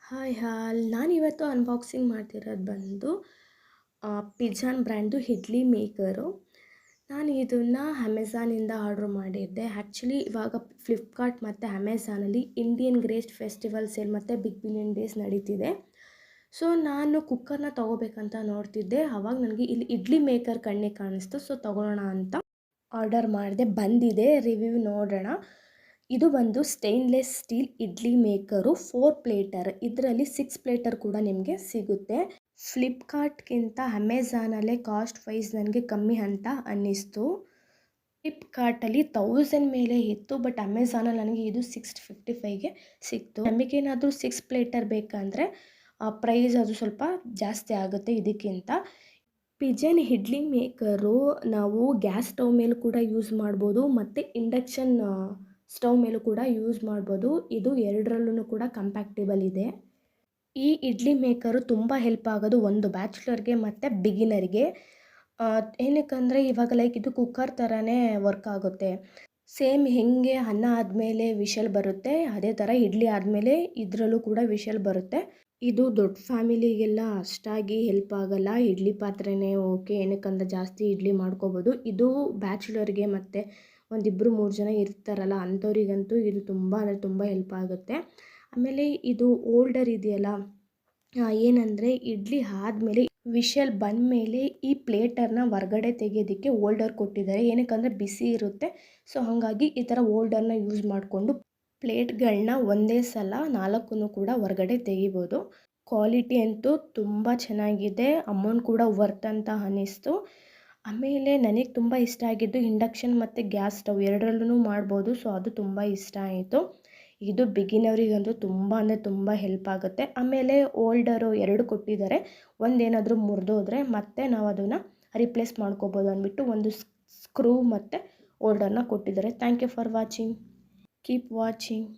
Hi ನಾನಿವತ್ತು unboxing ಮಾಡ್ತಿರೋದು ಬಂದು ಪಿಜಾನ್ ಬ್ರ್ಯಾಂಡು ಇಡ್ಲಿ ಮೇಕರು. ನಾನು ಇದನ್ನು ಅಮೆಝಾನಿಂದ ಆರ್ಡ್ರ್ ಮಾಡಿದ್ದೆ. ಆ್ಯಕ್ಚುಲಿ ಇವಾಗ ಫ್ಲಿಪ್ಕಾರ್ಟ್ ಮತ್ತು ಅಮೆಝಾನಲ್ಲಿ ಇಂಡಿಯನ್ ಗ್ರೇಟ್ ಫೆಸ್ಟಿವಲ್ ಸೇಲ್ ಮತ್ತು ಬಿಗ್ ಬಿಲಿಯನ್ ಡೇಸ್ ನಡೀತಿದೆ. ಸೊ ನಾನು ಕುಕ್ಕರ್ನ ತೊಗೋಬೇಕಂತ ನೋಡ್ತಿದ್ದೆ. ಆವಾಗ ನನಗೆ ಇಲ್ಲಿ ಇಡ್ಲಿ ಮೇಕರ್ ಕಣ್ಣಿಗೆ ಕಾಣಿಸ್ತು. ಸೊ ತೊಗೊಳ್ಳೋಣ ಅಂತ ಆರ್ಡರ್ ಮಾಡಿದೆ. ಬಂದಿದೆ, ರಿವ್ಯೂ ನೋಡೋಣ. ಇದು ಬಂದು stainless steel idli maker 4 platter. ಇದರಲ್ಲಿ 6 ಪ್ಲೇಟರ್ ಕೂಡ ನಿಮಗೆ ಸಿಗುತ್ತೆ. ಫ್ಲಿಪ್ಕಾರ್ಟ್ಗಿಂತ ಅಮೆಝಾನಲ್ಲೇ ಕಾಸ್ಟ್ ವೈಸ್ ನನಗೆ ಕಮ್ಮಿ ಅಂತ ಅನ್ನಿಸ್ತು. ಫ್ಲಿಪ್ಕಾರ್ಟಲ್ಲಿ 1000 ಮೇಲೆ ಇತ್ತು, ಬಟ್ ಅಮೆಝಾನಲ್ಲಿ ನನಗೆ ಇದು 655ಗೆ ಸಿಕ್ತು. ನಮಗೇನಾದರೂ 6 ಪ್ಲೇಟರ್ ಬೇಕಂದರೆ ಪ್ರೈಸ್ ಅದು ಸ್ವಲ್ಪ ಜಾಸ್ತಿ ಆಗುತ್ತೆ ಇದಕ್ಕಿಂತ. ಪಿಜನ್ ಇಡ್ಲಿ ಮೇಕರು ನಾವು ಗ್ಯಾಸ್ ಸ್ಟವ್ ಮೇಲೂ ಕೂಡ ಯೂಸ್ ಮಾಡ್ಬೋದು ಮತ್ತು ಇಂಡಕ್ಷನ್ ಸ್ಟವ್ ಮೇಲೂ ಕೂಡ ಯೂಸ್ ಮಾಡ್ಬೋದು. ಇದು ಎರಡರಲ್ಲೂ ಕೂಡ ಕಂಪ್ಯಾಕ್ಟೇಬಲ್ ಇದೆ. ಈ ಇಡ್ಲಿ ಮೇಕರು ತುಂಬ ಹೆಲ್ಪ್ ಆಗೋದು ಒಂದು ಬ್ಯಾಚುಲರ್ಗೆ ಮತ್ತು ಬಿಗಿನರ್ಗೆ. ಏನಕ್ಕಂದರೆ ಇವಾಗ ಲೈಕ್ ಇದು ಕುಕ್ಕರ್ ಥರನೇ ವರ್ಕ್ ಆಗುತ್ತೆ. ಸೇಮ್ ಹೆಂಗೆ ಅನ್ನ ಆದಮೇಲೆ ವಿಷಲ್ ಬರುತ್ತೆ, ಅದೇ ಥರ ಇಡ್ಲಿ ಆದಮೇಲೆ ಇದರಲ್ಲೂ ಕೂಡ ವಿಷಲ್ ಬರುತ್ತೆ. ಇದು ದೊಡ್ಡ ಫ್ಯಾಮಿಲಿಗೆಲ್ಲ ಅಷ್ಟಾಗಿ ಹೆಲ್ಪ್ ಆಗಲ್ಲ. ಇಡ್ಲಿ ಪಾತ್ರೆನೇ ಓಕೆ, ಏನಕ್ಕಂದ್ರೆ ಜಾಸ್ತಿ ಇಡ್ಲಿ ಮಾಡ್ಕೋಬೋದು. ಇದು ಬ್ಯಾಚುಲರ್ಗೆ ಮತ್ತು ಒಂದಿಬ್ಬರು 3 ಜನ ಇರ್ತಾರಲ್ಲ ಅಂಥವ್ರಿಗಂತೂ ಇದು ತುಂಬ ಅಂದರೆ ತುಂಬ ಹೆಲ್ಪ್ ಆಗುತ್ತೆ. ಆಮೇಲೆ ಇದು ಓಲ್ಡರ್ ಇದೆಯಲ್ಲ, ಏನಂದರೆ ಇಡ್ಲಿ ಆದಮೇಲೆ ವಿಷಲ್ ಬಂದಮೇಲೆ ಈ ಪ್ಲೇಟರ್ನ ಹೊರ್ಗಡೆ ತೆಗೆಯೋದಕ್ಕೆ ಓಲ್ಡರ್ ಕೊಟ್ಟಿದ್ದಾರೆ. ಏನಕ್ಕಂದರೆ ಬಿಸಿ ಇರುತ್ತೆ. ಸೊ ಹಾಗಾಗಿ ಈ ಥರ ಓಲ್ಡರ್ನ ಯೂಸ್ ಮಾಡಿಕೊಂಡು ಪ್ಲೇಟ್ಗಳನ್ನ ಒಂದೇ ಸಲ 4 ಕೂಡ ಹೊರಗಡೆ ತೆಗಿಬೋದು. ಕ್ವಾಲಿಟಿ ಅಂತೂ ತುಂಬ ಚೆನ್ನಾಗಿದೆ. ಅಮೌಂಟ್ ಕೂಡ ವರ್ತ್ ಅಂತ ಅನ್ನಿಸ್ತು. ಆಮೇಲೆ ನನಗೆ ತುಂಬ ಇಷ್ಟ ಆಗಿದ್ದು ಇಂಡಕ್ಷನ್ ಮತ್ತು ಗ್ಯಾಸ್ ಸ್ಟವ್ ಎರಡರಲ್ಲೂ ಮಾಡ್ಬೋದು. ಸೊ ಅದು ತುಂಬ ಇಷ್ಟ ಆಯಿತು. ಇದು ಬಿಗಿನವರಿಗಂತೂ ತುಂಬ ಅಂದರೆ ತುಂಬ ಹೆಲ್ಪ್ ಆಗುತ್ತೆ. ಆಮೇಲೆ ಓಲ್ಡರು 2 ಕೊಟ್ಟಿದ್ದಾರೆ. ಒಂದೇನಾದರೂ ಮುರಿದೋದ್ರೆ ಮತ್ತೆ ನಾವು ಅದನ್ನು ರಿಪ್ಲೇಸ್ ಮಾಡ್ಕೋಬೋದು ಅಂದ್ಬಿಟ್ಟು ಒಂದು ಸ್ಕ್ರೂ ಮತ್ತು ಓಲ್ಡರ್ನ ಕೊಟ್ಟಿದ್ದಾರೆ. Thank you for watching. Keep watching.